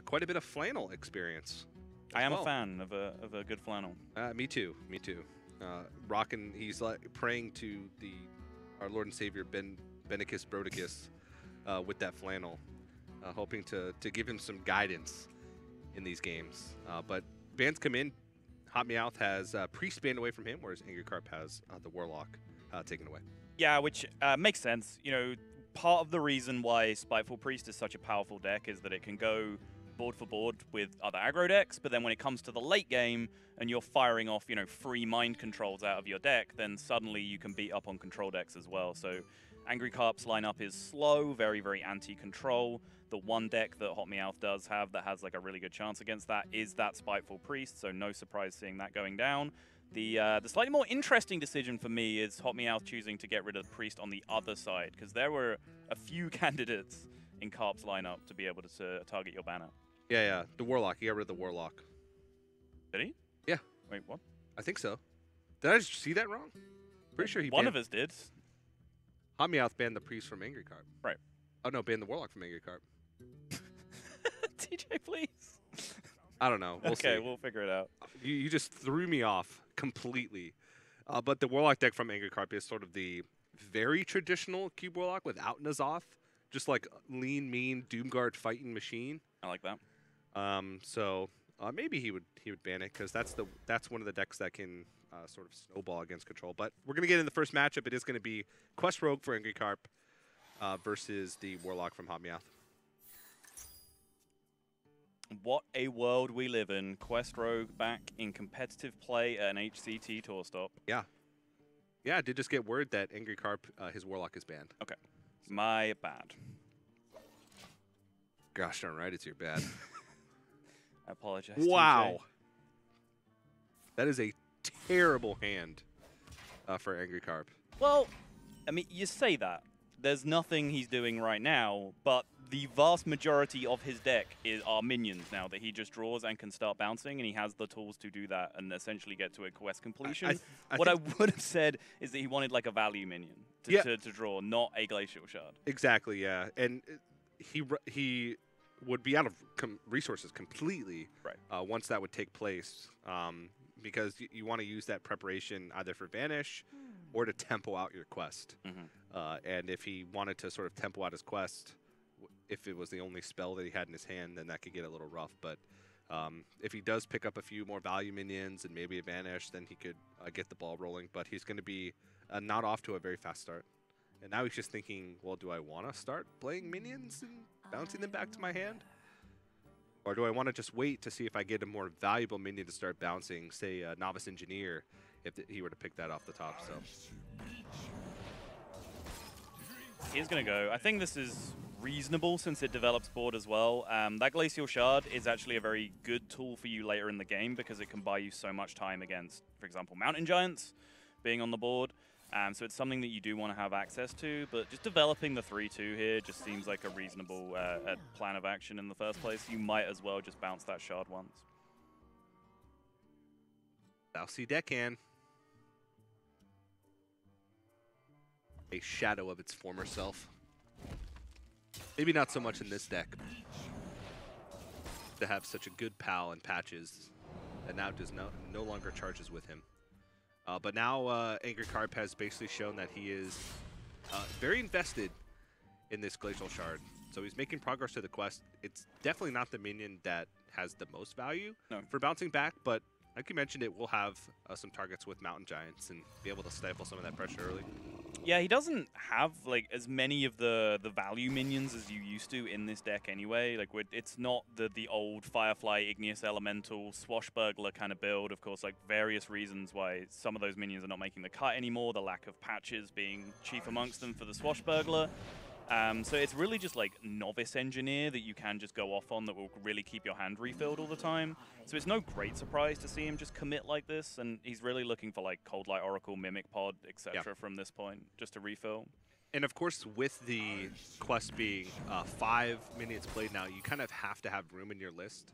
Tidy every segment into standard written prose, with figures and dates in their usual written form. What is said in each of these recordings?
quite a bit of flannel experience. I am a fan of a good flannel. Me too. Me too. Rocking, he's like praying to our Lord and Savior Benicus Brodicus with that flannel, hoping to give him some guidance in these games. But bans come in. HotMEOWTH has Priest banned away from him, whereas angrycarp has the Warlock taken away. Yeah, which makes sense. You know, part of the reason why Spiteful Priest is such a powerful deck is that it can go board for board with other aggro decks, but then when it comes to the late game and you're firing off, you know, free mind controls out of your deck, then suddenly you can beat up on control decks as well. So angrycarp's lineup is slow, very, very anti-control. The one deck that HotMEOWTH does have that has like a really good chance against that is that Spiteful Priest, so no surprise seeing that going down. The slightly more interesting decision for me is HotMEOWTH choosing to get rid of the Priest on the other side, because there were a few candidates in Carp's lineup to be able to target your banner. Yeah. The Warlock. He got rid of the Warlock. Did he? Yeah. Wait, what? I think so. Did I just see that wrong? Pretty sure he One banned... of us did. HotMEOWTH banned the Priest from angrycarp. Right. Oh, no, banned the Warlock from angrycarp. TJ, please. I don't know. We'll see. We'll figure it out. You just threw me off completely. But the Warlock deck from angrycarp is sort of the very traditional Cube Warlock without N'Zoth. Just like lean, mean, Doomguard fighting machine. I like that. So maybe he would ban it, because that's one of the decks that can sort of snowball against control. But we're gonna get in the first matchup. It is gonna be Quest Rogue for angrycarp versus the Warlock from HotMEOWTH. What a world we live in. Quest Rogue back in competitive play at an HCT tour stop. Yeah. Yeah, I did just get word that angrycarp, his Warlock is banned. Okay. My bad. Gosh darn right, it's your bad. I apologize. Wow. TJ. That is a terrible hand for angrycarp. Well, I mean, you say that. There's nothing he's doing right now, but the vast majority of his deck are minions now that he just draws and can start bouncing, and he has the tools to do that and essentially get to a quest completion. What I would have said is that he wanted like a value minion to draw, not a glacial shard. Exactly, yeah. And he would be out of resources completely once that would take place, because you want to use that preparation either for Vanish or to tempo out your quest. And if he wanted to sort of tempo out his quest, if it was the only spell that he had in his hand, then that could get a little rough. But if he does pick up a few more value minions and maybe a Vanish, then he could get the ball rolling. But he's going to be not off to a very fast start. And now he's just thinking, well, do I want to start playing minions and bouncing them back to my hand? Or do I want to just wait to see if I get a more valuable minion to start bouncing, say a Novice Engineer, if he were to pick that off the top? So he's going to go. I think this is reasonable since it develops board as well. That Glacial Shard is actually a very good tool for you later in the game because it can buy you so much time against, for example, Mountain Giants being on the board. So it's something that you do want to have access to, but just developing the 3-2 here just seems like a reasonable plan of action in the first place. You might as well just bounce that shard once. I'll see Deccan. A shadow of its former self. Maybe not so much in this deck. To have such a good pal in Patches that now does no longer charges with him. But now angrycarp has basically shown that he is very invested in this Glacial Shard. So he's making progress to the quest. It's definitely not the minion that has the most value for bouncing back, but like you mentioned, it will have some targets with Mountain Giants and be able to stifle some of that pressure early. Yeah, he doesn't have like as many of the value minions as you used to in this deck anyway. Like it's not the old Firefly, Igneous Elemental, Swashbuckler kind of build. Of course, like various reasons why some of those minions are not making the cut anymore. The lack of patches being chief amongst them for the Swashbuckler. So it's really just like Novice Engineer that you can just go off on that will really keep your hand refilled all the time. So it's no great surprise to see him just commit like this, and he's really looking for like Cold Light Oracle, Mimic Pod, etc. from this point, just to refill. And of course, with the quest being 5 minions played now, you kind of have to have room in your list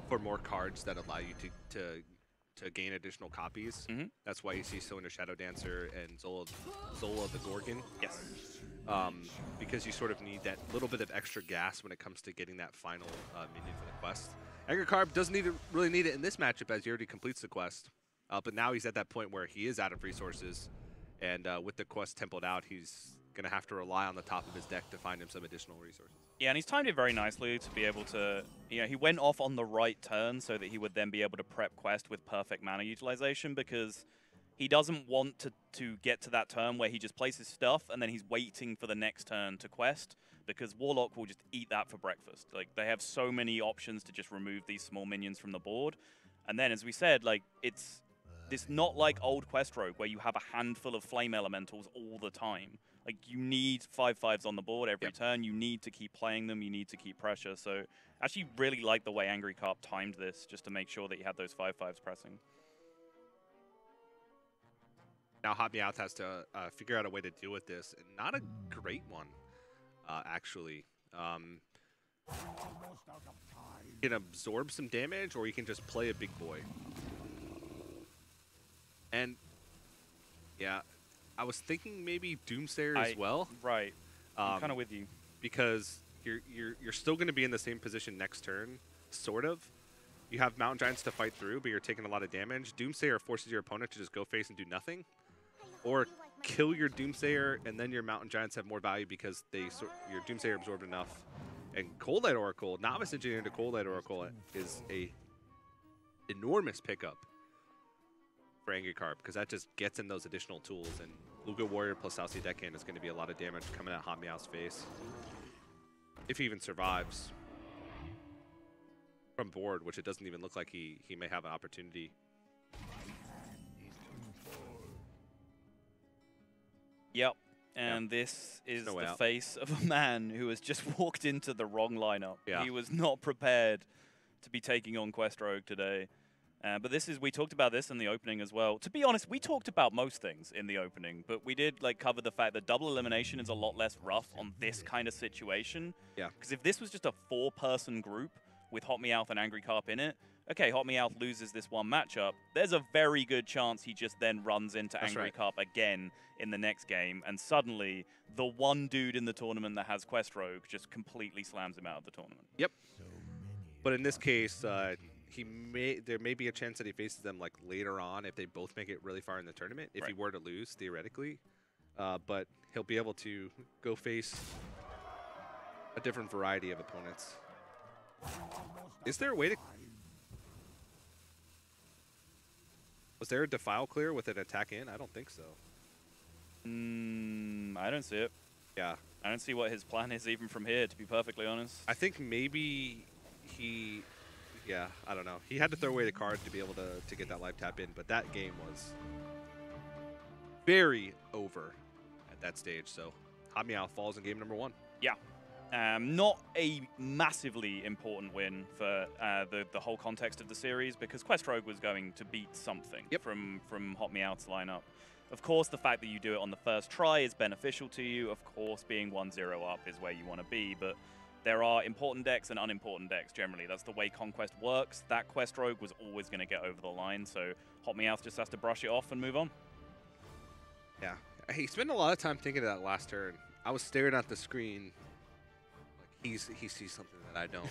for more cards that allow you to gain additional copies. That's why you see Cylinder Shadow Dancer and Zola the Gorgon. Yes. Because you sort of need that little bit of extra gas when it comes to getting that final minion for the quest. AngryCarp doesn't really need it in this matchup as he already completes the quest. But now he's at that point where he is out of resources. And with the quest templed out, he's going to have to rely on the top of his deck to find him some additional resources. Yeah, and he's timed it very nicely to be able to, he went off on the right turn so that he would then be able to prep quest with perfect mana utilization, because he doesn't want to get to that turn where he just places stuff and then he's waiting for the next turn to quest, because Warlock will just eat that for breakfast. Like, they have so many options to just remove these small minions from the board. And then, as we said, like, it's not like old Quest Rogue where you have a handful of flame elementals all the time. Like, you need 5/5s on the board every turn. You need to keep playing them. You need to keep pressure. So I actually really like the way AngryCarp timed this, just to make sure that he had those 5/5s pressing. Now HotMEOWTH has to figure out a way to deal with this, and not a great one, actually. You can absorb some damage, or you can just play a big boy. And yeah, I was thinking maybe Doomsayer as well. Right, I'm kind of with you, because you're still going to be in the same position next turn, sort of. You have Mountain Giants to fight through, but you're taking a lot of damage. Doomsayer forces your opponent to just go face and do nothing, or kill your Doomsayer, and then your Mountain Giants have more value because your Doomsayer absorbed enough. And Cold Light Oracle, Novice Engineer to Cold Light Oracle, is a enormous pickup for AngryCarp, because that just gets in those additional tools, and Luga Warrior plus Southsea Deckhand is going to be a lot of damage coming at HotMEOWTH's face, if he even survives from board, which it doesn't even look like he may have an opportunity. Yep, and this is the face of a man who has just walked into the wrong lineup. Yeah. He was not prepared to be taking on Quest Rogue today. But we talked about this in the opening as well. To be honest, we talked about most things in the opening, but we did cover the fact that double elimination is a lot less rough on this kind of situation. Yeah. Because if this was just a 4-person group with HotMEOWTH and AngryCarp in it, okay, HotMEOWTH loses this one matchup. There's a very good chance he just then runs into AngryCarp again in the next game, and suddenly the one dude in the tournament that has Quest Rogue just completely slams him out of the tournament. Yep. But in this case, there may be a chance that he faces them later on if they both make it really far in the tournament, if he were to lose, theoretically. But he'll be able to go face a different variety of opponents. Is there a way to... Was there a Defile clear with an attack in? I don't think so. I don't see it. Yeah. I don't see what his plan is even from here, to be perfectly honest. I think maybe he... Yeah, I don't know. He had to throw away the card to be able to get that live tap in, but that game was very over at that stage. So HotMEOWTH falls in game number 1. Yeah. Not a massively important win for the whole context of the series, because Quest Rogue was going to beat something from HotMEOWTH's lineup. Of course, the fact that you do it on the first try is beneficial to you. Of course, being 1-0 up is where you want to be, but there are important decks and unimportant decks generally. That's the way Conquest works. That Quest Rogue was always going to get over the line, so HotMEOWTH just has to brush it off and move on. Yeah. He spent a lot of time thinking of that last turn. I was staring at the screen like he sees something that I don't.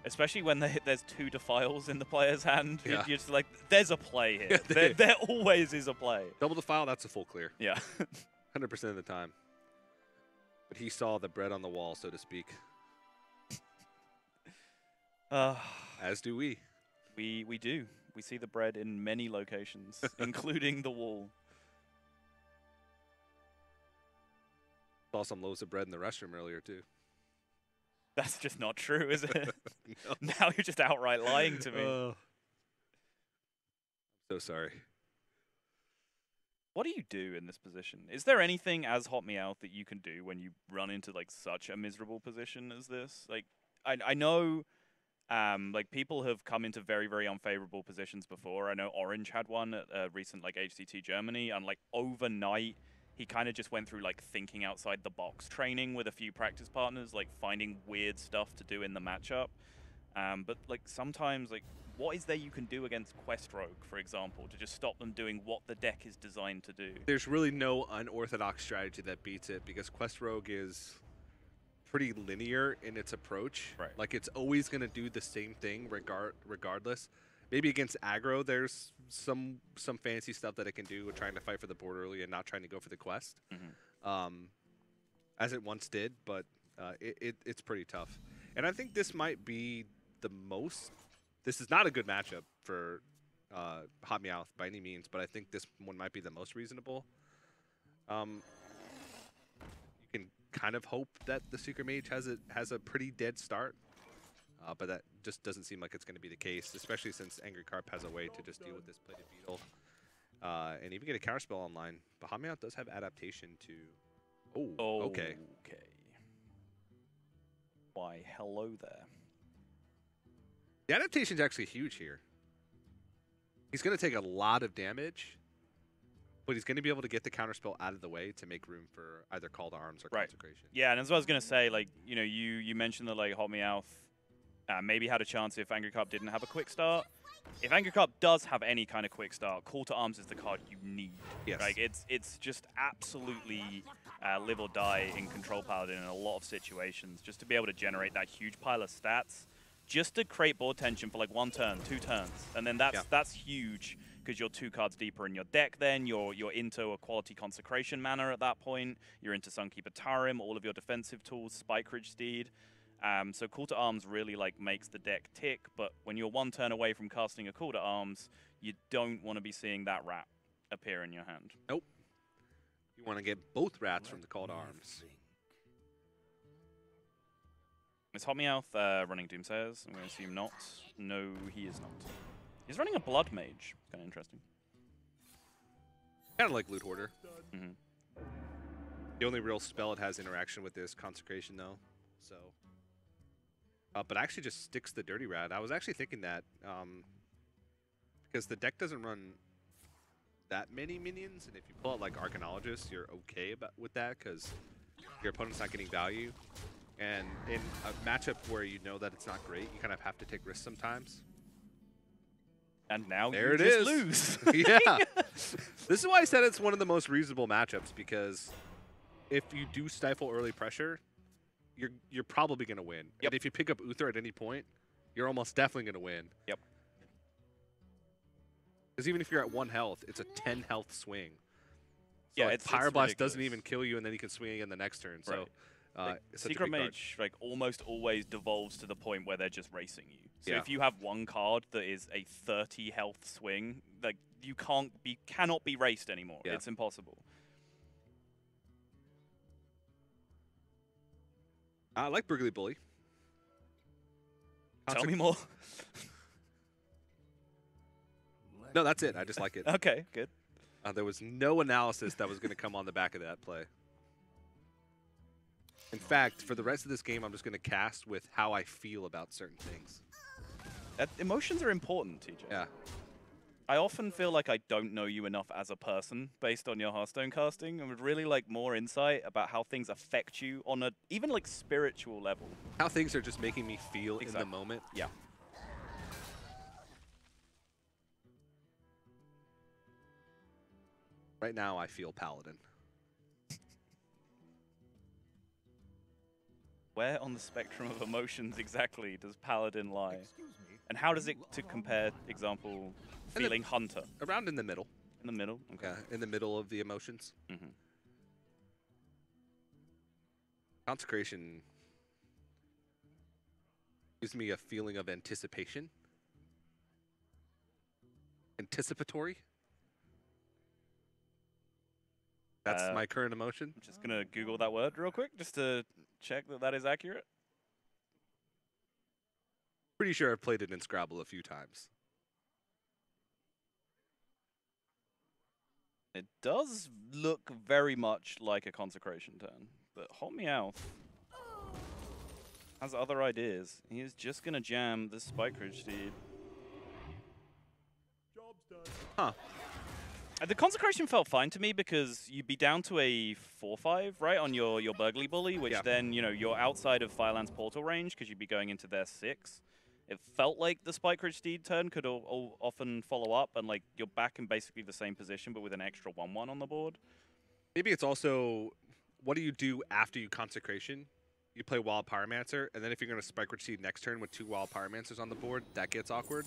Especially when there's 2 Defiles in the player's hand. Yeah. You're just like, there's a play here. There always is a play. Double Defile, that's a full clear. Yeah. 100% of the time. But he saw the bread on the wall, so to speak. As do we. We do. We see the bread in many locations, including the wall. Saw some loaves of bread in the restroom earlier, too. That's just not true, is it? No. Now you're just outright lying to me. I'm so sorry. What do you do in this position? Is there anything as HotMEOWTH that you can do when you run into such a miserable position as this? I know people have come into very, very unfavorable positions before. I know Orange had one at a recent HCT Germany, and overnight he kind of just went through thinking outside the box training with a few practice partners, finding weird stuff to do in the matchup. But sometimes what is there you can do against Quest Rogue, for example, to just stop them doing what the deck is designed to do? There's really no unorthodox strategy that beats it, because Quest Rogue is pretty linear in its approach. Right. Like it's always going to do the same thing regardless. Maybe against aggro, there's some fancy stuff that it can do with trying to fight for the board early and not trying to go for the quest, as it once did. But it's pretty tough. And I think this might be the most. This is not a good matchup for HotMEOWTH by any means, but I think this one might be the most reasonable. You can kind of hope that the Secret Mage has a pretty dead start, but that just doesn't seem like it's going to be the case, especially since Angry Carp has a way to just deal with this plated beetle and even get a counterspell online. But HotMEOWTH does have adaptation to. Oh, okay. Why, hello there. The adaptation's actually huge here. He's going to take a lot of damage, but he's going to be able to get the counterspell out of the way to make room for either Call to Arms or Consecration. Yeah, and as I was going to say, like, you know, you mentioned that like HotMEOWTH maybe had a chance if Angry Carp didn't have a quick start. If Angry Carp does have any kind of quick start, Call to Arms is the card you need. Yes. Like it's just absolutely live or die in Control Paladin in a lot of situations, just to be able to generate that huge pile of stats, just to create board tension for like 1 turn, 2 turns, and then that's huge because you're 2 cards deeper in your deck. Then you're into a quality Consecration mana at that point. You're into Sunkeeper Tarim, all of your defensive tools, Spike Ridge Steed. So Call to Arms really like makes the deck tick, but when you're 1 turn away from casting a Call to Arms, you don't want to be seeing that rat appear in your hand. Nope. You want to get both rats from the Call to Arms. Is HotMEOWTH running Doomsayers? I'm going to assume not. No, he is not. He's running a Blood Mage. Kind of interesting. Kind of like Loot Hoarder. The only real spell it has interaction with is Consecration, though. So, but actually just sticks the Dirty Rat. I was actually thinking that because the deck doesn't run that many minions, and if you pull out like Arcanologist, you're okay with that because your opponent's not getting value. And in a matchup where you know that it's not great, you kind of have to take risks sometimes. And now there you it just is. Lose. Yeah. This is why I said it's one of the most reasonable matchups, because if you do stifle early pressure, you're probably going to win. Yep. And if you pick up Uther at any point, you're almost definitely going to win. Yep. Because even if you're at 1 health, it's a 10 health swing. So Yeah, like it's Pyroblast doesn't ridiculous. even kill you, and then you can swing again the next turn. So. Right. It's such a Secret big card. Mage like almost always devolves to the point where they're just racing you. So Yeah. if you have 1 card that is a 30 health swing, like you cannot be raced anymore. Yeah. It's impossible. I like Burgley Bully. Tell me more. No, that's it. I just like it. Okay, good. There was no analysis that was going to come on the back of that play. In fact, for the rest of this game, I'm just going to cast with how I feel about certain things. Emotions are important, TJ. Yeah. I often feel like I don't know you enough as a person based on your Hearthstone casting. I would really like more insight about how things affect you on a even like spiritual level. How things are just making me feel in the moment. Yeah. Right now, I feel Paladin. Where on the spectrum of emotions exactly does Paladin lie? And how does it compare, example, feeling Hunter? Around in the middle. In the middle? Okay. Yeah, in the middle of the emotions. Mm-hmm. Consecration gives me a feeling of anticipation. Anticipatory. That's my current emotion. I'm just going to Google that word real quick just to check that that is accurate. Pretty sure I've played it in Scrabble a few times. It does look very much like a Consecration turn, but HotMEOWTH has other ideas. He is just going to jam this Spike Ridge Steed. Job's done. Huh. The Consecration felt fine to me because you'd be down to a 4/5, right, on your Burgley Bully, which then, you know, you're outside of Fireland's portal range because you'd be going into their 6. It felt like the Spike Ridge Steed turn could often follow up, and like you're back in basically the same position, but with an extra 1/1 on the board. Maybe it's also, what do you do after you Consecration? you play Wild Pyromancer, and then if you're going to Spike Seed next turn with 2 Wild Pyromancers on the board, that gets awkward.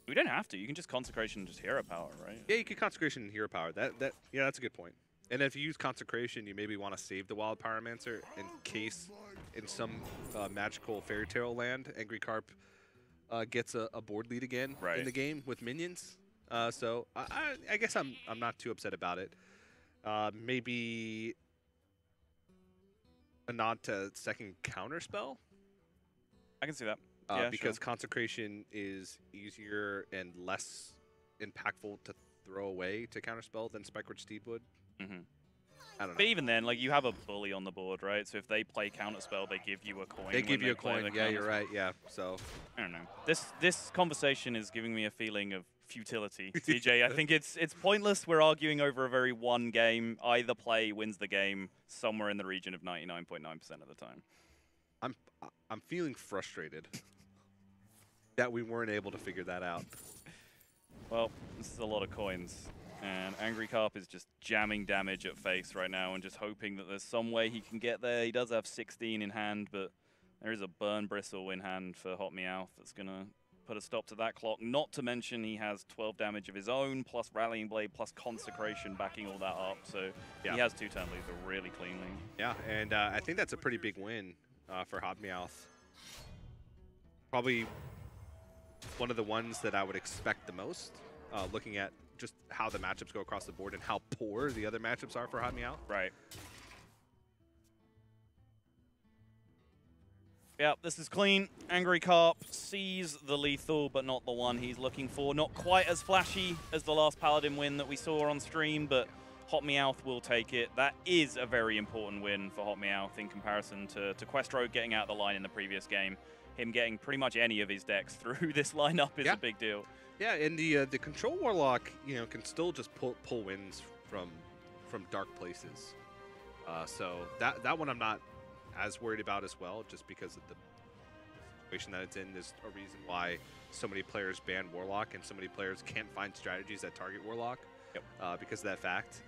We don't have to. You can just Consecration and just Hero Power, right? Yeah, you could Consecration and Hero Power. Yeah, that's a good point. And if you use Consecration, you maybe want to save the Wild Pyromancer in case in some magical fairy tale land, Angry Carp gets a board lead again in the game with minions. So I guess I'm not too upset about it. Maybe a nod to second counterspell. I can see that. Because Consecration is easier and less impactful to throw away to counterspell than Spike Steed would. I don't know. But even then, like, you have a bully on the board, right? So if they play counterspell, they give you a coin. They give you a coin. Yeah, you're right. Yeah. So I don't know. This conversation is giving me a feeling of futility, TJ. I think it's pointless. We're arguing over a very one game. Either play wins the game somewhere in the region of 99.9% of the time. I'm feeling frustrated that we weren't able to figure that out. Well, this is a lot of coins. And Angry Carp is just jamming damage at face right now and just hoping that there's some way he can get there. He does have 16 in hand, but there is a Burn Bristle in hand for HotMEOWTH that's going to put a stop to that clock. Not to mention he has 12 damage of his own, plus Rallying Blade, plus Consecration backing all that up. So he has 2 turn leads really cleanly. Yeah, and I think that's a pretty big win for HotMEOWTH. Probably one of the ones that I would expect the most, looking at just how the matchups go across the board and how poor the other matchups are for HotMEOWTH. Right. Yeah, this is clean. Angry Carp sees the lethal, but not the one he's looking for. Not quite as flashy as the last Paladin win that we saw on stream, but HotMEOWTH will take it. That is a very important win for HotMEOWTH in comparison to Questrogue getting out of the line in the previous game. Him getting pretty much any of his decks through this lineup is a big deal. Yeah, and the Control Warlock, can still just pull wins from dark places. So that one I'm not as worried about as well, just because of the situation that it's in. There's a reason why so many players ban Warlock and so many players can't find strategies that target Warlock because of that fact.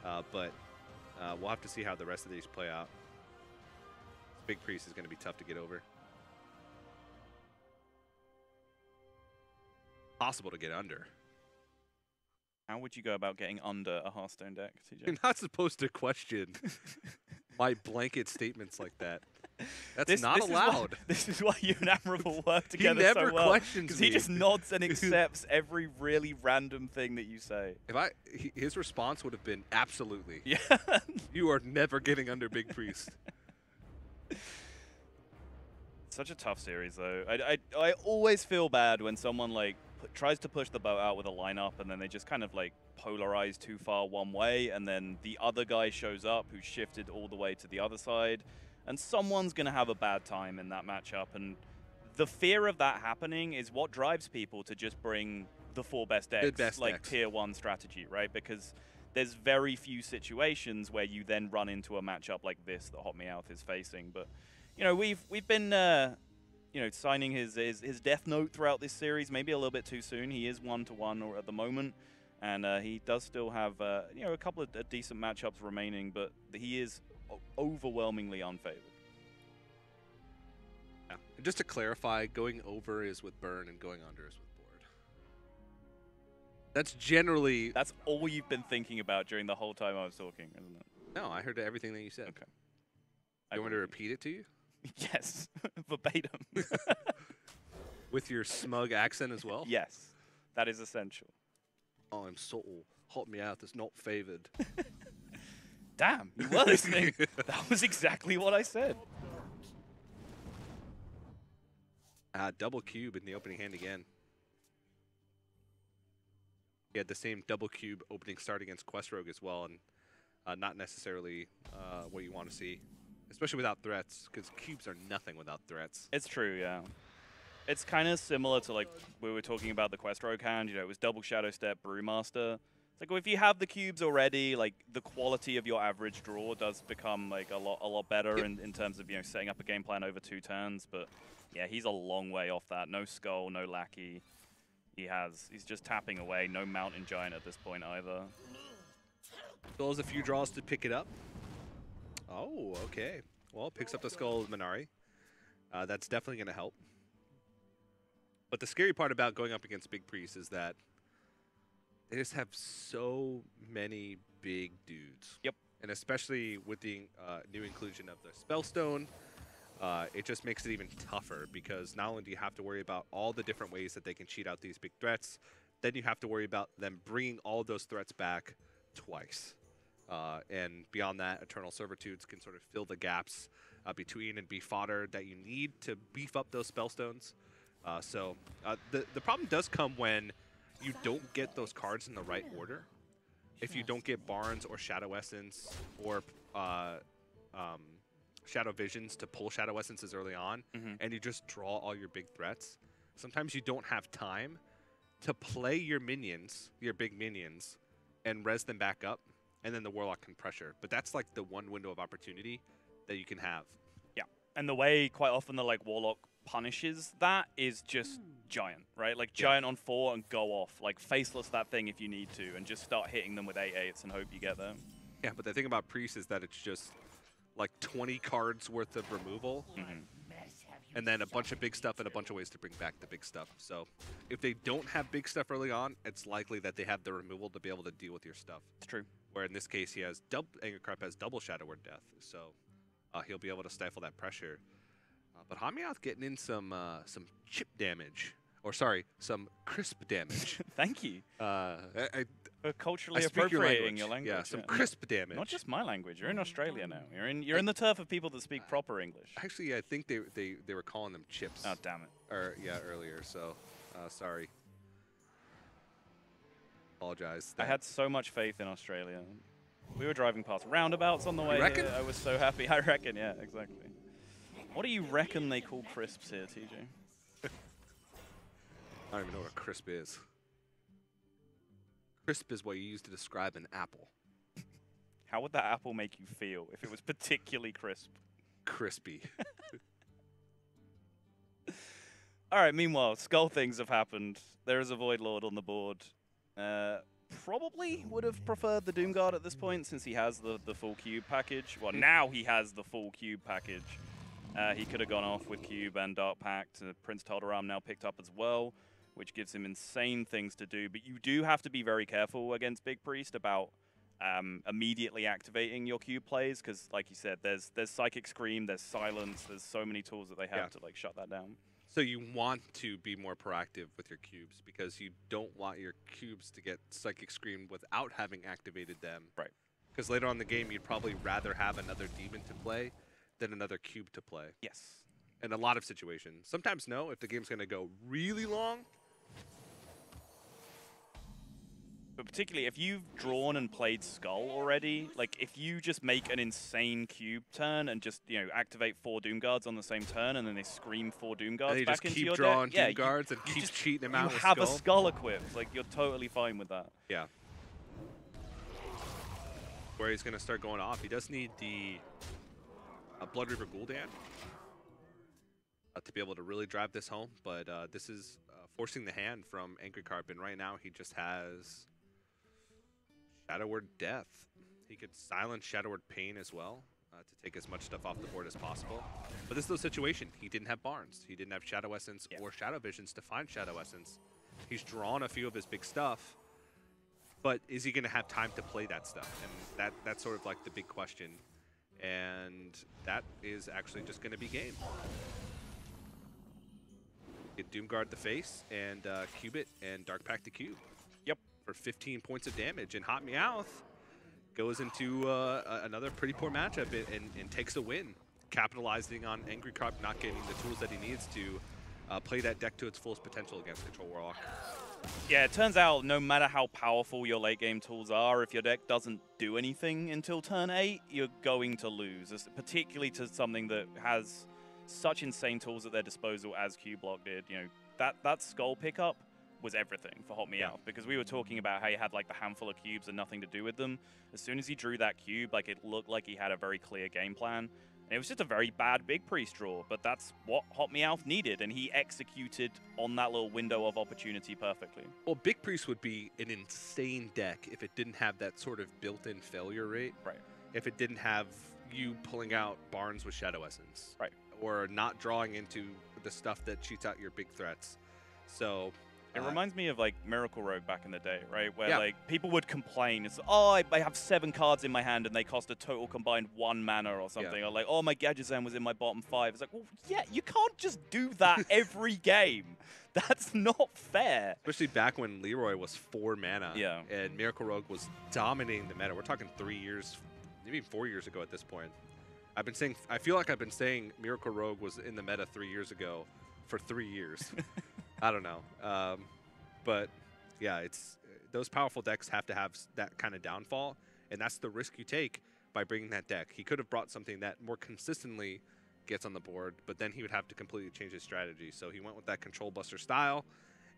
But we'll have to see how the rest of these play out. Big Priest is going to be tough to get over. Possible to get under. How would you go about getting under a Hearthstone deck, TJ? You're not supposed to question my blanket statements like that. That's not allowed. This is why you and Admirable work together so well. He never questions me. Because he just nods and accepts every really random thing that you say. His response would have been absolutely. Yeah. You are never getting under Big Priest. Such a tough series, though. I always feel bad when someone tries to push the boat out with a lineup and then they just kind of polarize too far one way, and then the other guy shows up who shifted all the way to the other side, and someone's going to have a bad time in that matchup. And the fear of that happening is what drives people to just bring the 4 best decks, decks. tier 1 strategy, right? Because there's very few situations where you then run into a matchup like this that HotMEOWTH is facing. But we've been signing his death note throughout this series, maybe a little bit too soon. He is 1-1 at the moment, and he does still have a couple of decent matchups remaining, but he is overwhelmingly unfavored. Yeah. And just to clarify, going over is with burn and going under is with board. That's all you've been thinking about during the whole time I was talking, isn't it? No, I heard everything that you said. Okay. You want me to repeat it to you? Yes, verbatim. With your smug accent as well? Yes, that is essential. I'm subtle. HotMEOWTH is not favored. Damn, you were listening. That was exactly what I said. Double cube in the opening hand again. He had the same double cube opening start against Questrogue as well, and not necessarily what you want to see. Especially without threats, because cubes are nothing without threats. It's true, yeah. It's kind of similar to we were talking about the Questrogue hand. It was double Shadow Step, Brewmaster. It's well, if you have the cubes already, the quality of your average draw does become a lot better in terms of setting up a game plan over 2 turns. But yeah, he's a long way off that. No Skull, no Lackey. He's just tapping away. No Mountain Giant at this point either. Still has a few draws to pick it up. Oh, okay. Well, picks up the Skull of Minari. That's definitely going to help. But the scary part about going up against Big Priest is that they just have so many big dudes. Yep. And especially with the new inclusion of the Spellstone, it just makes it even tougher because not only do you have to worry about all the different ways that they can cheat out these big threats, then you have to worry about them bringing all those threats back twice. And beyond that, Eternal Servitudes can sort of fill the gaps between and be fodder that you need to beef up those Spellstones. So the problem does come when you don't get those cards in the right order. If you don't get Barnes or Shadow Essence or Shadow Visions to pull Shadow Essences early on, and you just draw all your big threats, sometimes you don't have time to play your minions, your big minions, and res them back up, and then the Warlock can pressure. But that's like the one window of opportunity that you can have. Yeah, and the way quite often the Warlock punishes that is just Giant, right? Like Giant on 4 and go off. Like Faceless that thing if you need to, and just start hitting them with 8/8s and hope you get them. Yeah, but the thing about Priest is that it's just like 20 cards worth of removal, and then a bunch of big stuff and a bunch of ways to bring back the big stuff. So if they don't have big stuff early on, it's likely that they have the removal to be able to deal with your stuff. It's true. Where in this case, he has Angrycarp has double Shadow Word Death, so he'll be able to stifle that pressure. But HotMEOWTH getting in some chip damage, or sorry, some crisp damage. Thank you. For culturally I appropriating your language. Yeah, some crisp damage. Not just my language. You're in Australia now. You're in the turf of people that speak proper English. Actually, I think they were calling them chips. Oh, damn it. Or yeah, earlier. So sorry. Apologize. I had so much faith in Australia. We were driving past roundabouts on the way reckon? here. I was so happy. I reckon, yeah, exactly. What do you reckon they call crisps here, TJ? I don't even know what a crisp is. Crisp is what you use to describe an apple. How would that apple make you feel if it was particularly crisp? Crispy. All right, meanwhile, Skull things have happened. There is a Void Lord on the board. Probably would have preferred the Doomguard at this point since he has the full cube package. Well, now he has the full cube package. He could have gone off with Cube and Dark Pact. Prince Taldaram now picked up as well, which gives him insane things to do. But you do have to be very careful against Big Priest about immediately activating your cube plays, because, like you said, there's Psychic Scream, there's Silence, there's so many tools that they have to like shut that down. So you want to be more proactive with your cubes because you don't want your cubes to get Psychic Scream without having activated them. Right. Because later on in the game, you'd probably rather have another demon to play than another cube to play. Yes. In a lot of situations. Sometimes no, if the game's going to go really long. But particularly if you've drawn and played Skull already, like if you just make an insane cube turn and just, you know, activate 4 Doomguards on the same turn and then they scream 4 Doomguards back into your deck. And you just keep drawing Doomguards and keep cheating them out with Skull. You Skull. have a Skull equipped. Like, you're totally fine with that. Yeah. Where he's going to start going off. He does need the Blood Reaver Gul'dan to be able to really drive this home, but this is forcing the hand from angrycarp, and right now he just has Shadow Word Death. He could silence Shadow Word Pain as well to take as much stuff off the board as possible. But this is the situation. He didn't have Barnes. He didn't have Shadow Essence or Shadow Visions to find Shadow Essence. He's drawn a few of his big stuff, but is he going to have time to play that stuff? And that's sort of like the big question. And that is actually just going to be game. Get Doomguard the face and cube it and Dark Pact the cube. Yep. For 15 points of damage. And HotMEOWTH goes into another pretty poor matchup and takes a win, capitalizing on angrycarp not getting the tools that he needs to play that deck to its fullest potential against Control Warlock. Yeah, it turns out no matter how powerful your late game tools are, if your deck doesn't do anything until turn 8, you're going to lose, particularly to something that has such insane tools at their disposal as Q-Block did. You know, that Skull pickup was everything for HotMEOWTH, because we were talking about how he had like the handful of cubes and nothing to do with them. As soon as he drew that cube, like it looked like he had a very clear game plan. And it was just a very bad Big Priest draw, but that's what HotMEOWTH needed, and he executed on that little window of opportunity perfectly. Well, Big Priest would be an insane deck if it didn't have that sort of built-in failure rate. Right. If it didn't have you pulling out Barnes with Shadow Essence. Right. Or not drawing into the stuff that cheats out your big threats. So it reminds me of like Miracle Rogue back in the day, right? Where Yeah. like people would complain, it's I have 7 cards in my hand and they cost a total combined 1 mana or something. Yeah. Or like, oh, my Gadgetzan was in my bottom 5. It's like, well, yeah, you can't just do that every game. That's not fair. Especially back when Leroy was 4 mana. Yeah. And Miracle Rogue was dominating the meta. We're talking 3 years, maybe 4 years ago at this point. I feel like I've been saying Miracle Rogue was in the meta 3 years ago for 3 years. I don't know. But yeah, those powerful decks have to have that kind of downfall, and that's the risk you take by bringing that deck. He could have brought something that more consistently gets on the board, but then he would have to completely change his strategy. So he went with that Control Buster style,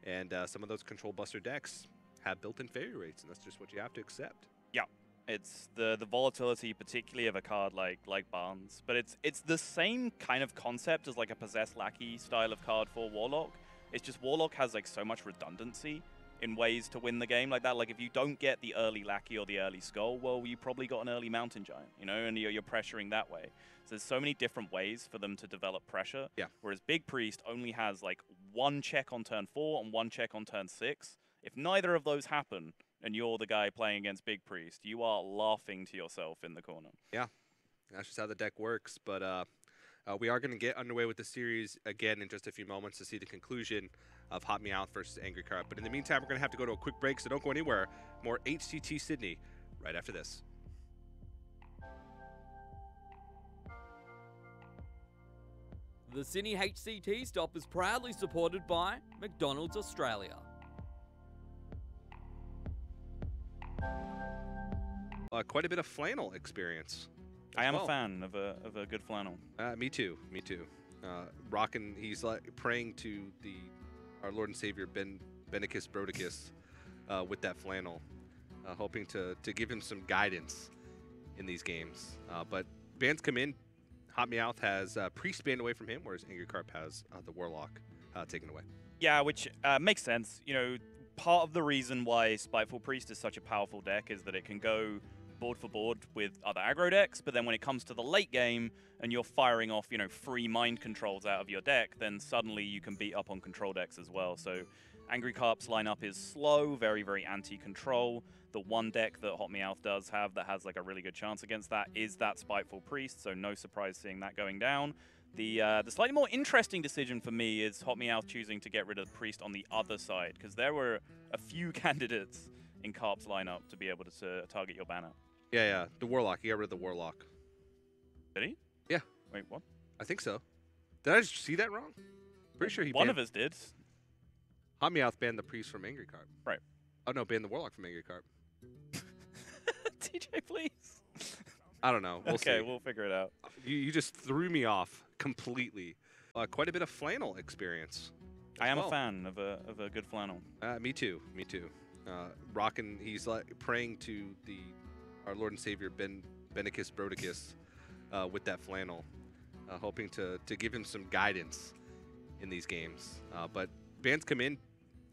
and some of those Control Buster decks have built-in failure rates, and that's just what you have to accept. Yeah. It's the volatility, particularly of a card like Barnes, but it's the same kind of concept as like a Possessed Lackey style of card for Warlock. It's just Warlock has like so much redundancy in ways to win the game like that. Like if you don't get the early Lackey or the early Skull, well, you probably got an early Mountain Giant, you know, and you're pressuring that way. So there's so many different ways for them to develop pressure. Yeah. Whereas Big Priest only has like 1 check on turn 4 and 1 check on turn 6. If neither of those happen, and you're the guy playing against Big Priest, you are laughing to yourself in the corner. Yeah, that's just how the deck works. But we are going to get underway with the series again in just a few moments to see the conclusion of HotMEOWTH versus angrycarp. But in the meantime, we're going to have to go to a quick break, so don't go anywhere. More HCT Sydney right after this. The Sydney HCT stop is proudly supported by McDonald's Australia. Quite a bit of flannel experience. I am a fan of a good flannel. Me too. Me too. Rockin', he's like praying to our Lord and Savior Benicus Brodicus with that flannel, hoping to give him some guidance in these games. But bans come in. HotMEOWTH has Priest banned away from him, whereas angrycarp has the Warlock taken away. Yeah, which makes sense. You know, part of the reason why Spiteful Priest is such a powerful deck is that it can go board for board with other aggro decks, but then when it comes to the late game and you're firing off, you know, free mind controls out of your deck, then suddenly you can beat up on control decks as well. So angrycarp's lineup is slow, very, very anti-control. The one deck that HotMEOWTH does have that has like a really good chance against that is that Spiteful Priest, so no surprise seeing that going down. The slightly more interesting decision for me is HotMEOWTH choosing to get rid of the Priest on the other side, because there were a few candidates in Carp's lineup to be able to target your banner. Yeah. The Warlock. He got rid of the Warlock. Did he? Yeah. Wait, what? I think so. Did I just see that wrong? Pretty sure he One banned. of us did. HotMEOWTH banned the Priest from angrycarp. Right. Oh, no, banned the Warlock from angrycarp. TJ, please. I don't know. We'll see. We'll figure it out. You just threw me off completely. Quite a bit of flannel experience. I am a fan of a good flannel. Me too. Me too. Rockin', he's like praying to our Lord and Savior Benicus Brodicus with that flannel, hoping to give him some guidance in these games. But bans come in.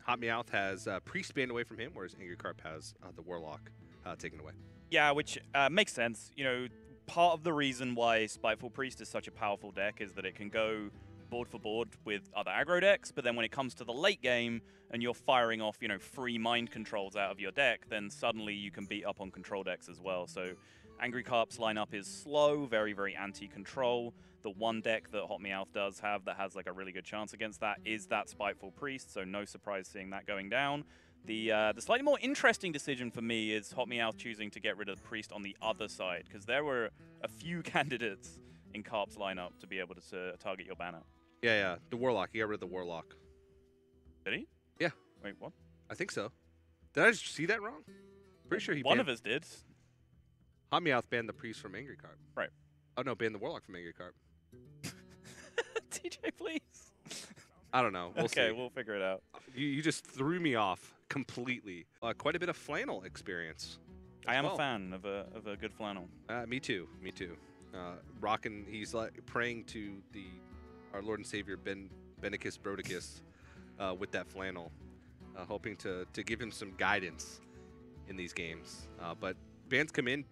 HotMEOWTH has Priest banned away from him, whereas angrycarp has the Warlock taken away. Yeah, which makes sense. You know, part of the reason why Spiteful Priest is such a powerful deck is that it can go board for board with other aggro decks, but then when it comes to the late game and you're firing off, you know, free mind controls out of your deck, then suddenly you can beat up on control decks as well. So angrycarp's lineup is slow, very, very anti-control. The one deck that HotMEOWTH does have that has like a really good chance against that is that Spiteful Priest, so no surprise seeing that going down. The slightly more interesting decision for me is HotMEOWTH choosing to get rid of the Priest on the other side, because there were a few candidates in Carp's lineup to be able to target your banner. Yeah. The Warlock. He got rid of the Warlock. Did he? Yeah. Wait, what? I think so. Did I just see that wrong? Pretty sure he One banned. of us did. HotMEOWTH banned the Priest from angrycarp. Right. Oh, no, banned the Warlock from angrycarp. TJ, please. I don't know. We'll see. We'll figure it out. You just threw me off completely. Quite a bit of flannel experience. I am a fan of a good flannel. Me too. Me too. Rockin', he's like praying to our Lord and Savior Benicus Brodicus with that flannel, hoping to give him some guidance in these games. But bans come in.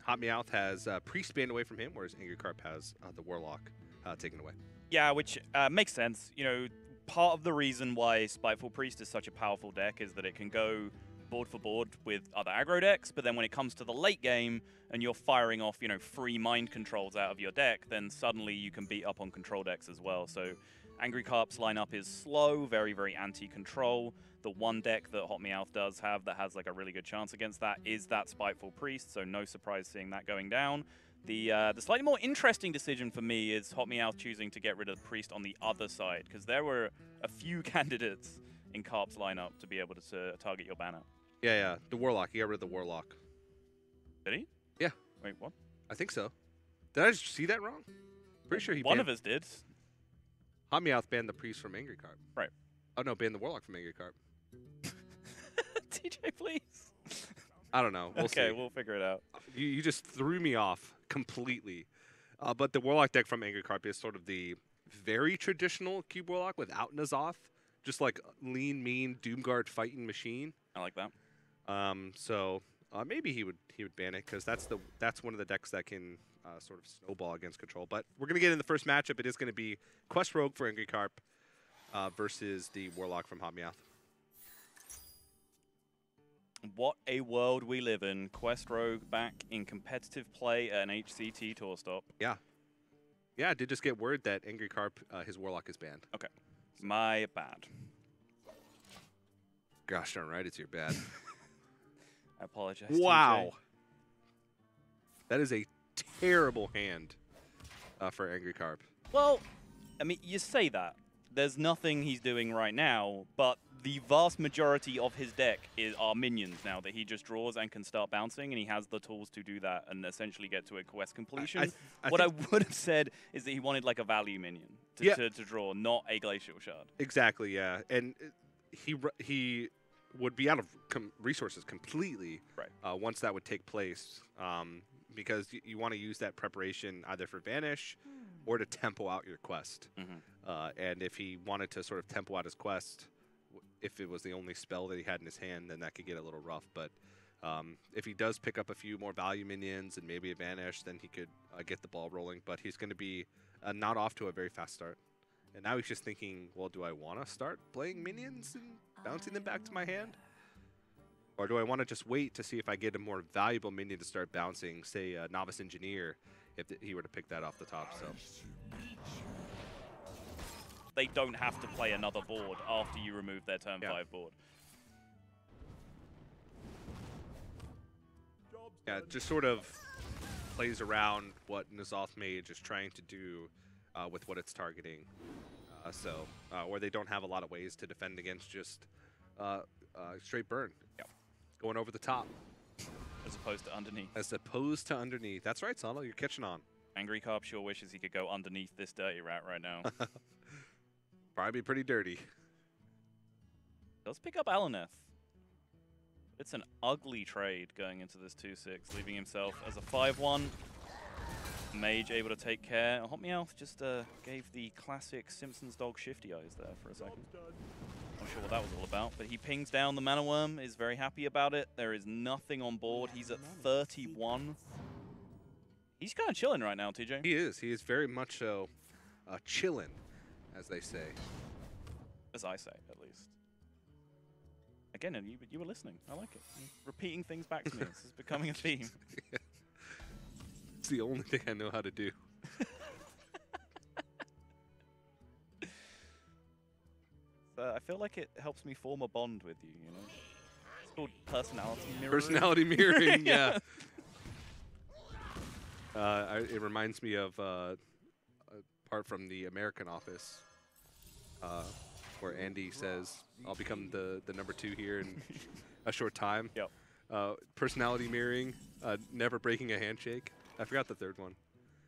HotMEOWTH has Priest banned away from him, whereas angrycarp has the Warlock taken away. Yeah, which makes sense. You know, part of the reason why Spiteful Priest is such a powerful deck is that it can go board for board with other aggro decks, but then when it comes to the late game and you're firing off, you know, free mind controls out of your deck, then suddenly you can beat up on control decks as well. So angrycarp's lineup is slow, very, very anti-control. The one deck that HotMEOWTH does have that has like a really good chance against that is that Spiteful Priest, so no surprise seeing that going down. The slightly more interesting decision for me is HotMEOWTH choosing to get rid of the Priest on the other side, because there were a few candidates in Carp's lineup to be able to target your banner. Yeah. The Warlock. He got rid of the Warlock. Did he? Yeah. Wait, what? I think so. Did I just see that wrong? Pretty sure he One banned... of us did. HotMEOWTH banned the Priest from angrycarp. Right. Oh, no, banned the Warlock from angrycarp. TJ, please. I don't know. We'll okay, see. we'll figure it out. You just threw me off completely. But the Warlock deck from angrycarp is sort of the very traditional Cube Warlock without N'Zoth. Just like lean, mean, Doomguard fighting machine. I like that. So maybe he would ban it, because that's one of the decks that can sort of snowball against control. But we're gonna get in the first matchup. It is gonna be Quest Rogue for angrycarp versus the Warlock from HotMEOWTH. What a world we live in. Quest Rogue back in competitive play at an HCT tour stop. Yeah. Yeah, I did just get word that angrycarp, his Warlock is banned. Okay. My bad. Gosh darn right, it's your bad. I apologize. Wow. TJ. That is a terrible hand for angrycarp. Well, I mean, you say that. There's nothing he's doing right now, but the vast majority of his deck are minions now that he just draws and can start bouncing, and he has the tools to do that and essentially get to a quest completion. What I would have said is that he wanted like a value minion to draw, not a glacial shard. Exactly, yeah. And he would be out of resources completely once that would take place, because you want to use that preparation either for Vanish or to tempo out your quest. And if he wanted to sort of tempo out his quest, if it was the only spell that he had in his hand, then that could get a little rough. But if he does pick up a few more value minions and maybe a Vanish, then he could get the ball rolling. But he's going to be not off to a very fast start. And now he's just thinking, well, do I want to start playing minions and bouncing them back to my hand? Or do I want to just wait to see if I get a more valuable minion to start bouncing, say a Novice Engineer, if he were to pick that off the top? So they don't have to play another board after you remove their turn 5 board. Yeah, it just sort of plays around what N'Zoth Mage is trying to do with what it's targeting. Where they don't have a lot of ways to defend against just straight burn. Going over the top. As opposed to underneath. As opposed to underneath. That's right, Salo. You're catching on. angrycarp sure wishes he could go underneath this dirty rat right now. Probably be pretty dirty. Does pick up Alaneth. It's an ugly trade going into this 2-6, leaving himself as a 5-1. Mage able to take care. HotMEOWTH just gave the classic Simpsons dog shifty eyes there for a second. Not sure what that was all about, but he pings down the Mana Worm, is very happy about it. There is nothing on board. He's at 31. He's kind of chilling right now, TJ. He is. He is very much so chillin', as they say. As I say, at least. Again, and you were listening. I like it. You're repeating things back to me. This is becoming a theme. Yeah. It's the only thing I know how to do. I feel like it helps me form a bond with you, you know? It's called personality mirroring. Personality mirroring, yeah. It reminds me of a part from The American Office where Andy says, I'll become the number 2 here in a short time. Yep. Personality mirroring, never breaking a handshake. I forgot the third one,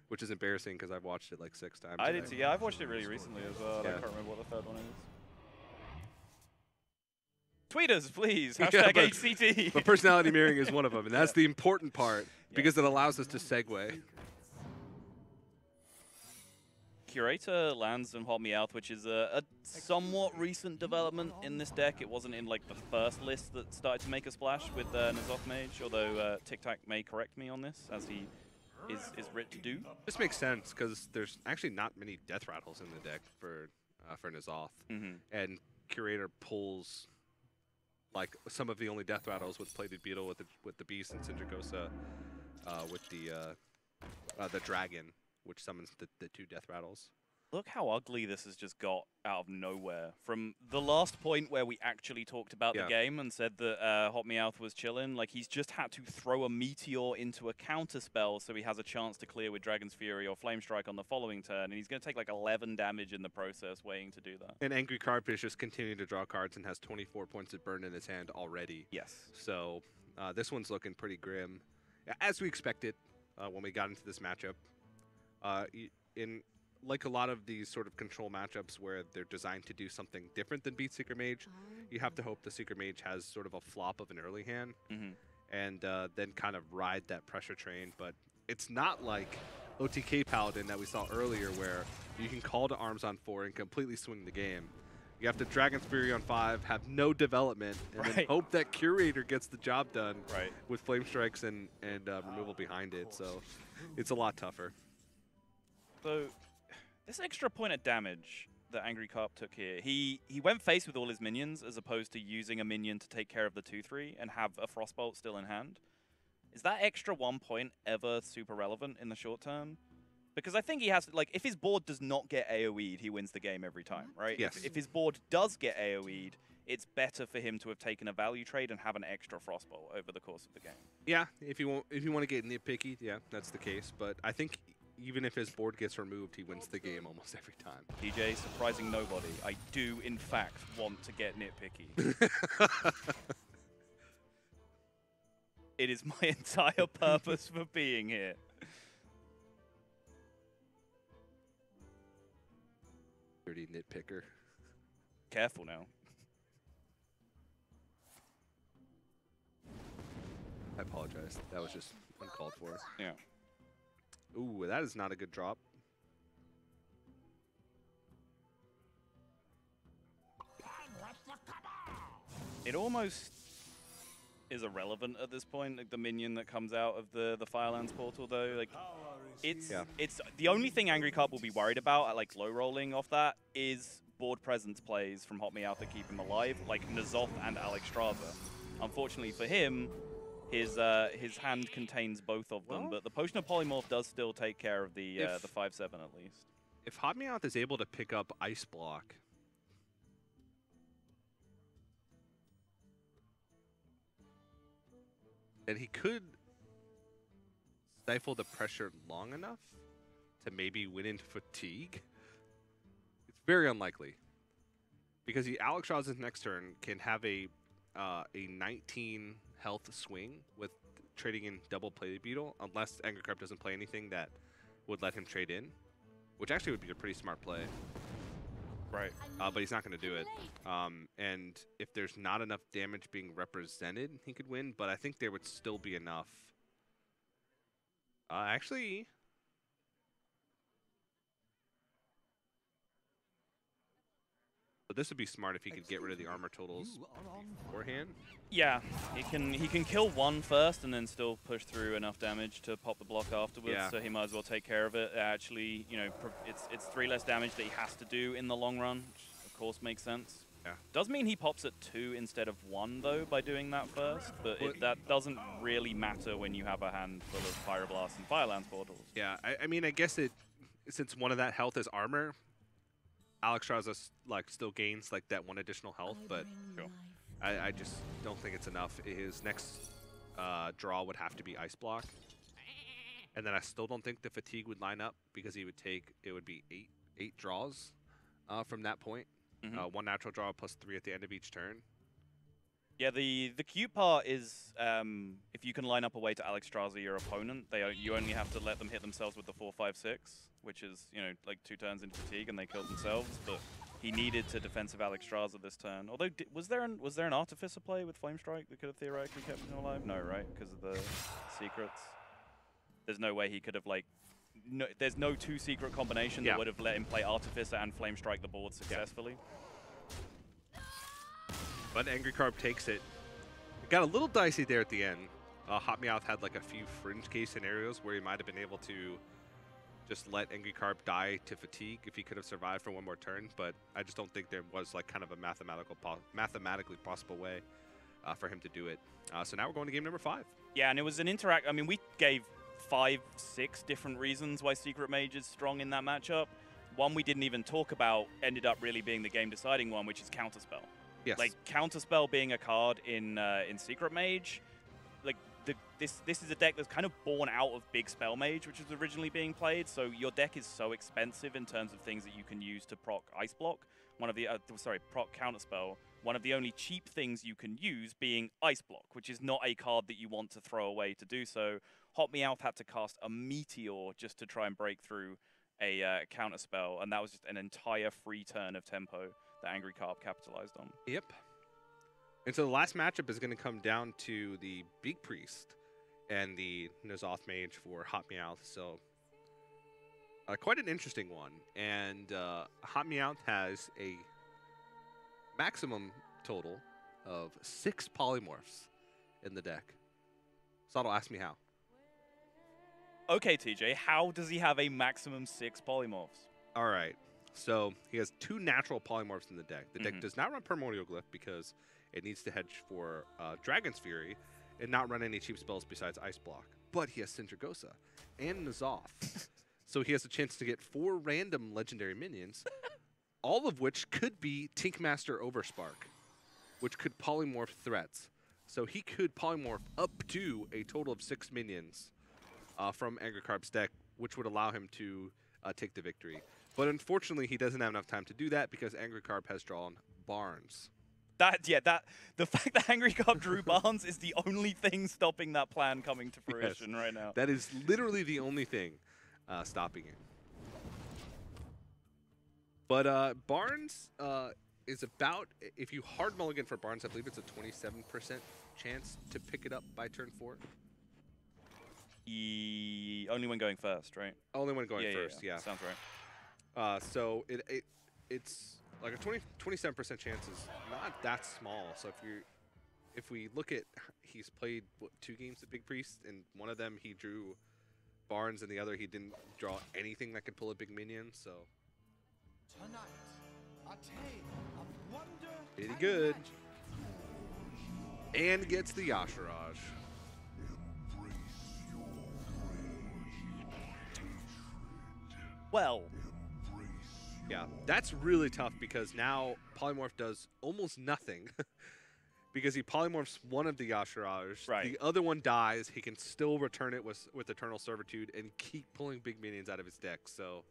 which is embarrassing because I've watched it like 6 times. I did too. Yeah, I've watched it really recently as well. Yeah. I can't remember what the third one is. Tweet us, please. Yeah, Hashtag but- HCT. But personality mirroring is one of them, and that's the important part because it allows us to segue. Curator lands from HotMEOWTH, which is a somewhat recent development in this deck. It wasn't in like the first list that started to make a splash with N'Zoth Mage, although Tic Tac may correct me on this, as he is writ to do. This makes sense because there's actually not many death rattles in the deck for N'Zoth, and Curator pulls like some of the only death rattles with Plated Beetle, with the Beast, and Syndragosa with the Dragon, which summons the 2 death rattles. Look how ugly this has just got out of nowhere. From the last point where we actually talked about the game and said that HotMEOWTH was chilling, like he's just had to throw a Meteor into a counter spell so he has a chance to clear with Dragon's Fury or Flame Strike on the following turn, and he's going to take like 11 damage in the process waiting to do that. And Angry Carp is just continuing to draw cards and has 24 points of burn in his hand already. Yes. So this one's looking pretty grim, as we expected when we got into this matchup. In like a lot of these sort of control matchups where they're designed to do something different than beat Secret Mage, you have to hope the Secret Mage has sort of a flop of an early hand and then kind of ride that pressure train. But it's not like OTK Paladin that we saw earlier where you can call to arms on 4 and completely swing the game. You have to Dragon's Fury on 5, have no development, and then hope that Curator gets the job done with Flame Strikes and removal behind it. So it's a lot tougher. So this extra point of damage that Angry Carp took here, he went face with all his minions as opposed to using a minion to take care of the 2/3 and have a Frostbolt still in hand. Is that extra 1 point ever super relevant in the short term? Because I think he has to, like, if his board does not get AoE'd, he wins the game every time, right? Yes. If his board does get AoE'd, it's better for him to have taken a value trade and have an extra Frostbolt over the course of the game. Yeah, if you want to get nitpicky, yeah, that's the case. But I think even if his board gets removed, he wins the game almost every time. DJ, surprising nobody. I do, in fact, want to get nitpicky. It is my entire purpose for being here. Dirty nitpicker. Careful now. I apologize. That was just uncalled for. Yeah. Ooh, that is not a good drop. It almost is irrelevant at this point, like the minion that comes out of the Firelands portal, though. Like, it's the only thing Angry Carp will be worried about, like low rolling off that, is board presence plays from HotMEOWTH that keep him alive, like N'Zoth and Alexstrasza. Unfortunately for him, his hand contains both of them, but the Potion of Polymorph does still take care of the 5/7 at least. If HotMEOWTH is able to pick up Ice Block, then he could stifle the pressure long enough to maybe win into Fatigue. It's very unlikely, because the Alexstrasza's next turn can have a 19 health swing with trading in double Plated Beetle, unless Angry Carp doesn't play anything that would let him trade in, which actually would be a pretty smart play. Right. But he's not going to do it. And if there's not enough damage being represented, he could win, but I think there would still be enough. Actually, but this would be smart if he could get rid of the armor totals beforehand. Yeah, he can kill one first and then still push through enough damage to pop the block afterwards. So he might as well take care of it. Actually, you know, it's 3 less damage that he has to do in the long run, which of course makes sense. Yeah. Does mean he pops at 2 instead of 1 though by doing that first, but that doesn't really matter when you have a hand full of Pyroblasts and Firelands portals. Yeah, I mean, I guess since one of that health is armor, Alexstrasza like still gains like that 1 additional health, but I just don't think it's enough. His next draw would have to be Ice Block, and then I still don't think the Fatigue would line up, because it would be 8 draws from that point. 1 natural draw plus 3 at the end of each turn. Yeah, the cute part is if you can line up a way to Alexstrasza your opponent, you only have to let them hit themselves with the 4/5/6, which is, you know, like 2 turns into Fatigue and they kill themselves. But he needed to defensive Alexstrasza this turn. Although, was there an Artificer play with Flame Strike that could have theoretically kept him alive? No, right? Because of the secrets. There's no way he could have like there's no two secret combination that would have let him play Artificer and Flame Strike the board successfully. But Angry Carp takes it. It got a little dicey there at the end. HotMEOWTH had like a few fringe case scenarios where he might have been able to just let Angry Carp die to fatigue if he could have survived for one more turn, but I just don't think there was like kind of a mathematically possible way for him to do it. So now we're going to game number 5. Yeah, and it was an I mean, we gave 5, 6 different reasons why Secret Mage is strong in that matchup. One we didn't even talk about ended up really being the game-deciding one, which is Counterspell. Yes. Like, Counterspell being a card in Secret Mage, like, this is a deck that's kind of born out of Big Spell Mage, which was originally being played, so your deck is so expensive in terms of things that you can use to proc Ice Block. Proc Counterspell. One of the only cheap things you can use being Ice Block, which is not a card that you want to throw away to do so. HotMEOWTH had to cast a Meteor just to try and break through a Counterspell, and that was just an entire free turn of tempo that Angry Carp capitalized on. Yep. And so the last matchup is going to come down to the Big Priest and the N'Zoth Mage for HotMEOWTH. So quite an interesting one. And HotMEOWTH has a maximum total of 6 polymorphs in the deck. Sato, ask me how. Okay, TJ, how does he have a maximum 6 polymorphs? All right. So he has 2 natural polymorphs in the deck. The deck does not run Primordial Glyph because it needs to hedge for Dragon's Fury and not run any cheap spells besides Ice Block. But he has Sindragosa and N'Zoth. So he has a chance to get 4 random legendary minions, all of which could be Tinkmaster Overspark, which could polymorph threats. So he could polymorph up to a total of 6 minions from Angry Carp's deck, which would allow him to take the victory. But unfortunately, he doesn't have enough time to do that because Angry Carp has drawn Barnes. The fact that Angry Carp drew Barnes is the only thing stopping that plan coming to fruition right now. That is literally the only thing stopping it. But Barnes is about, if you hard mulligan for Barnes, I believe it's a 27% chance to pick it up by turn 4. Only when going first, right? Only when going first, yeah. Sounds right. So it's like a 27% chance is not that small. So if we look at, he's played 2 games at Big Priest, and one of them he drew Barnes, and the other he didn't draw anything that could pull a big minion. So tonight, a tale of wonder pretty good. And gets the Yashiraj. Well, yeah, that's really tough because now Polymorph does almost nothing because he polymorphs one of the Yashiraj. Right. The other one dies. He can still return it with Eternal Servitude and keep pulling big minions out of his deck. So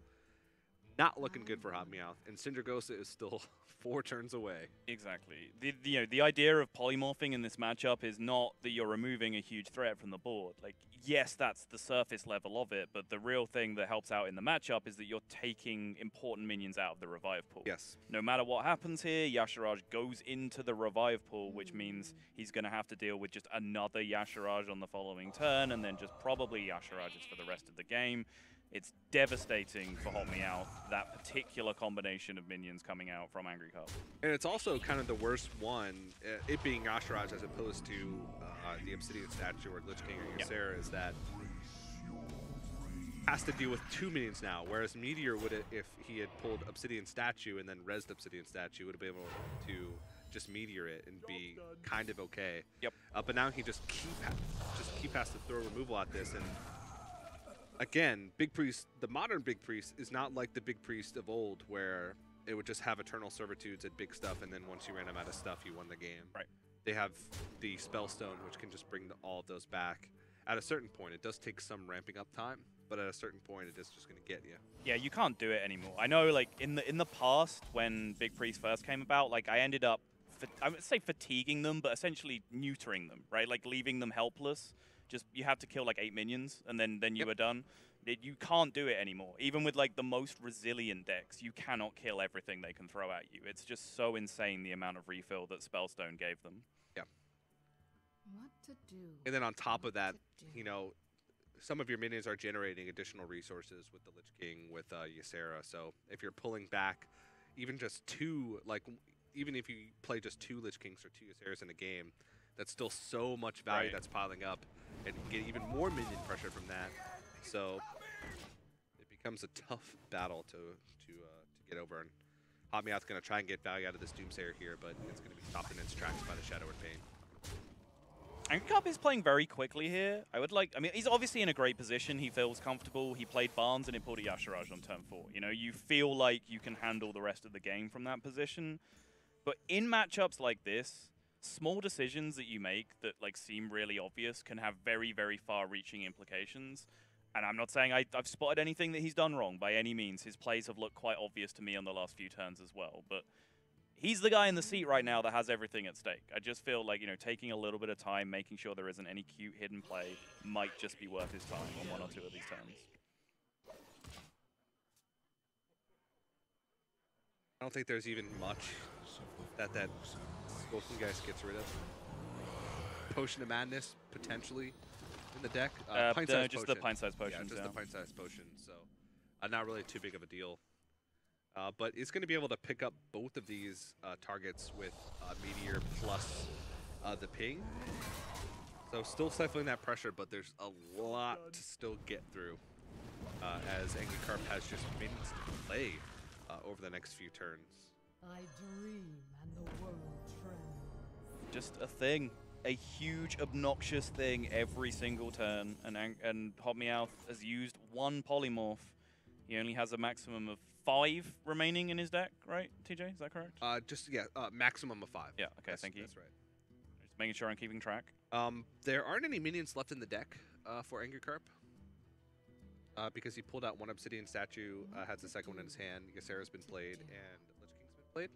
not looking good for HotMEOWTH. And Sindragosa is still 4 turns away. Exactly. The idea of polymorphing in this matchup is not that you're removing a huge threat from the board. Like, yes, that's the surface level of it, but the real thing that helps out in the matchup is that you're taking important minions out of the revive pool. Yes. No matter what happens here, Yashiraj goes into the revive pool, which means he's going to have to deal with just another Yashiraj on the following turn, and then just probably Yashirajas for the rest of the game. It's devastating for HotMEOWTH, that particular combination of minions coming out from Angry Carp. And it's also kind of the worst one, it being Yashiraj as opposed to the Obsidian Statue or Lich King or Ysera, is that has to deal with 2 minions now, whereas Meteor would, if he had pulled Obsidian Statue and then rezzed Obsidian Statue, would have been able to just Meteor it and be kind of okay. Yep. But now he just has to throw removal at this, and again, Big Priest, the modern Big Priest is not like the Big Priest of old where it would just have Eternal Servitudes and big stuff, and then once you ran them out of stuff, you won the game. Right. They have the Spellstone, which can just bring all of those back. At a certain point, it does take some ramping up time, but at a certain point, it is just going to get you. Yeah, you can't do it anymore. I know, like, in the past, when Big Priest first came about, like, I ended up, I would say fatiguing them, but essentially neutering them, right? Like, leaving them helpless. Just, you have to kill, like, 8 minions, and then you were done. You can't do it anymore. Even with, like, the most resilient decks, you cannot kill everything they can throw at you. It's just so insane, the amount of refill that Spellstone gave them. Yeah. What to do? And then on top of that, you know, some of your minions are generating additional resources with the Lich King, with Ysera. So if you're pulling back even just two, like even if you play just 2 Lich Kings or 2 Yseras in a game, that's still so much value that's piling up, and you can get even more minion pressure from that. So it becomes a tough battle to get over. And HotMEOWTH going to try and get value out of this Doomsayer here, but it's going to be stopped in its tracks by the Shadow and Pain. angrycarp is playing very quickly here. I mean, he's obviously in a great position. He feels comfortable. He played Barnes and he pulled a Yasharaj on turn 4. You know, you feel like you can handle the rest of the game from that position. But in matchups like this, small decisions that you make that like seem really obvious can have very, very far-reaching implications. And I'm not saying I've spotted anything that he's done wrong by any means. His plays have looked quite obvious to me on the last few turns as well. But he's the guy in the seat right now that has everything at stake. I just feel like, you know, taking a little bit of time, making sure there isn't any cute hidden play might just be worth his time on 1 or 2 of these turns. I don't think there's even much that Skulking Geist gets rid of. Potion of Madness, potentially, in the deck. Pint-sized just potion. the pint-sized potions. Yeah, just the pint-sized potion. So not really too big of a deal. But it's going to be able to pick up both of these targets with Meteor plus the ping. So still stifling that pressure, but there's a lot to still get through as angrycarp has just minions to play over the next few turns. I dream and the world trembles. Just a thing. A huge, obnoxious thing every single turn. And HotMEOWTH has used 1 polymorph. He only has a maximum of 5 remaining in his deck, right, TJ? Is that correct? Maximum of 5. Yeah, okay, thank you. That's right. Just making sure I'm keeping track. There aren't any minions left in the deck for angrycarp. Because he pulled out 1 Obsidian statue, has the second one in his hand. Ysera's been played, and Lich King's been played.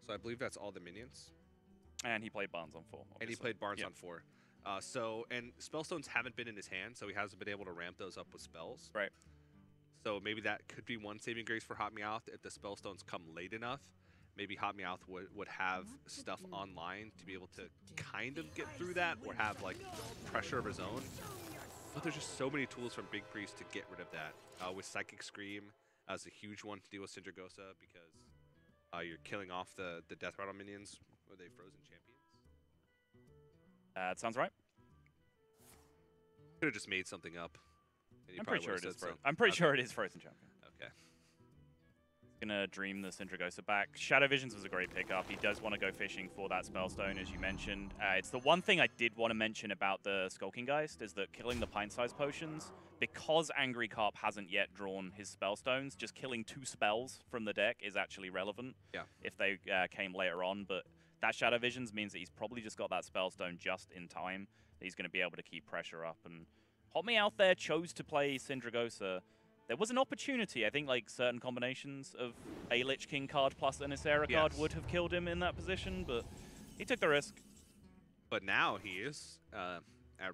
So I believe that's all the minions. And he played Barnes on 4. Obviously. And he played Barnes on 4. And Spellstones haven't been in his hand, so he hasn't been able to ramp those up with spells. Right. So maybe that could be one saving grace for HotMEOWTH if the Spellstones come late enough. Maybe HotMEOWTH would have stuff online to be able to kind of get through that or have like pressure of his own. But there's just so many tools from Big Priest to get rid of that. With Psychic Scream as a huge one to deal with Sindragosa because you're killing off the Death Rattle minions with a Frozen Champions. That sounds right. Could have just made something up. I'm pretty sure it is Frozen. I'm pretty sure it is Frozen Champion. Okay. Gonna dream the Sindragosa back. Shadow Visions was a great pickup. He does want to go fishing for that Spellstone, as you mentioned. It's the one thing I did want to mention about the Skulking Geist is that killing the pint-sized potions, because angrycarp hasn't yet drawn his Spellstones, just killing 2 spells from the deck is actually relevant. Yeah. If they came later on, but that Shadow Visions means that he's probably just got that Spellstone just in time. That he's going to be able to keep pressure up. And HotMEOWTH there chose to play Sindragosa. There was an opportunity, I think, like certain combinations of a Lich King card plus an Ysera card would have killed him in that position, but he took the risk. But now he is at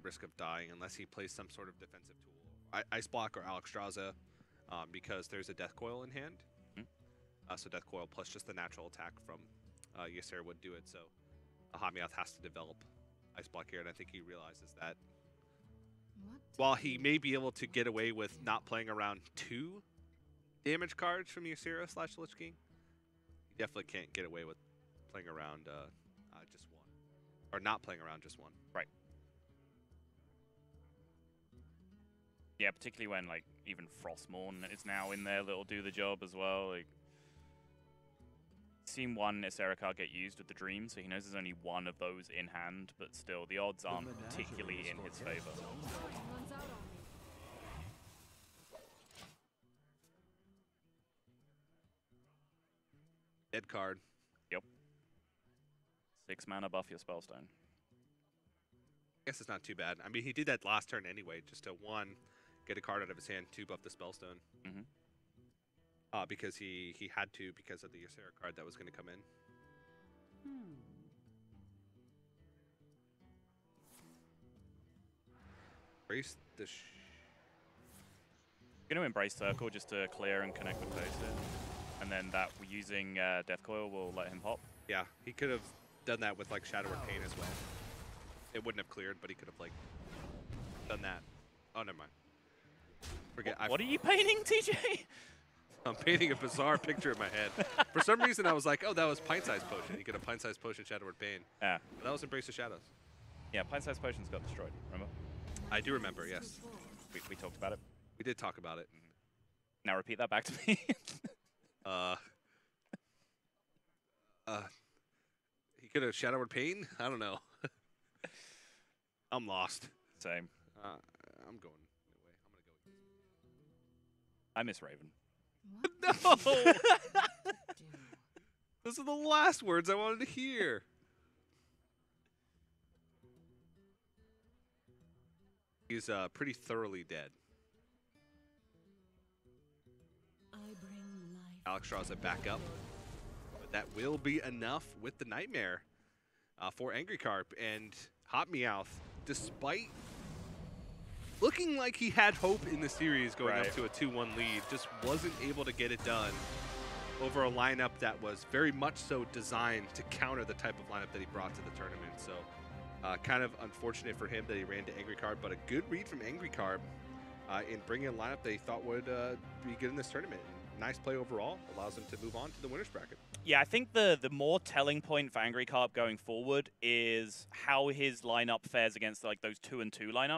risk of dying unless he plays some sort of defensive tool. Ice Block or Alexstrasza, because there's a Death Coil in hand. So Death Coil plus just the natural attack from Ysera would do it. So HotMEOWTH has to develop Ice Block here, and I think he realizes that while he may be able to get away with not playing around 2 damage cards from Ysera / Lich King, he definitely can't get away with playing around just 1. Or not playing around just 1. Right. Yeah, particularly when, like, even Frostmourne is now in there that'll do the job as well. Like, seen 1 Ysera card get used with the Dream, so he knows there's only 1 of those in hand, but still, the odds aren't particularly in his favor. Dead card. Yep. 6 mana buff your Spellstone. I guess it's not too bad. I mean, he did that last turn anyway, just to 1, get a card out of his hand, 2, buff the Spellstone. Because he had to because of the Ysera card that was going to come in. Embrace the Going to Embrace Circle just to clear and connect with face it. And then that using Death Coil will let him pop. Yeah, he could have done that with like Shadow or Pain as well. It wouldn't have cleared, but he could have like done that. Oh, never mind. Forget. What are you painting, TJ? I'm painting a bizarre picture in my head. For some reason, I was like, oh, that was pint-sized potion. You get a pint-sized potion, Shadowward Pain. Yeah. But that was Embrace the Shadows. Yeah, pint-sized potions got destroyed, remember? I do remember, yes. We talked about it. We did talk about it. Now repeat that back to me. He could have Shadowward Pain? I don't know. I'm lost. Same. I'm going away. I miss Raven. No! Those are the last words I wanted to hear. He's pretty thoroughly dead. Alex draws it back up. But that will be enough with the Nightmare for angrycarp. And HotMEOWTH, despite looking like he had hope in the series going up to a 2-1 lead, just wasn't able to get it done over a lineup that was very much so designed to counter the type of lineup that he brought to the tournament. So kind of unfortunate for him that he ran to angrycarp, but a good read from angrycarp in bringing a lineup that he thought would be good in this tournament. Nice play overall, allows him to move on to the winner's bracket. Yeah, I think the more telling point for angrycarp going forward is how his lineup fares against like those 2-2 lineups.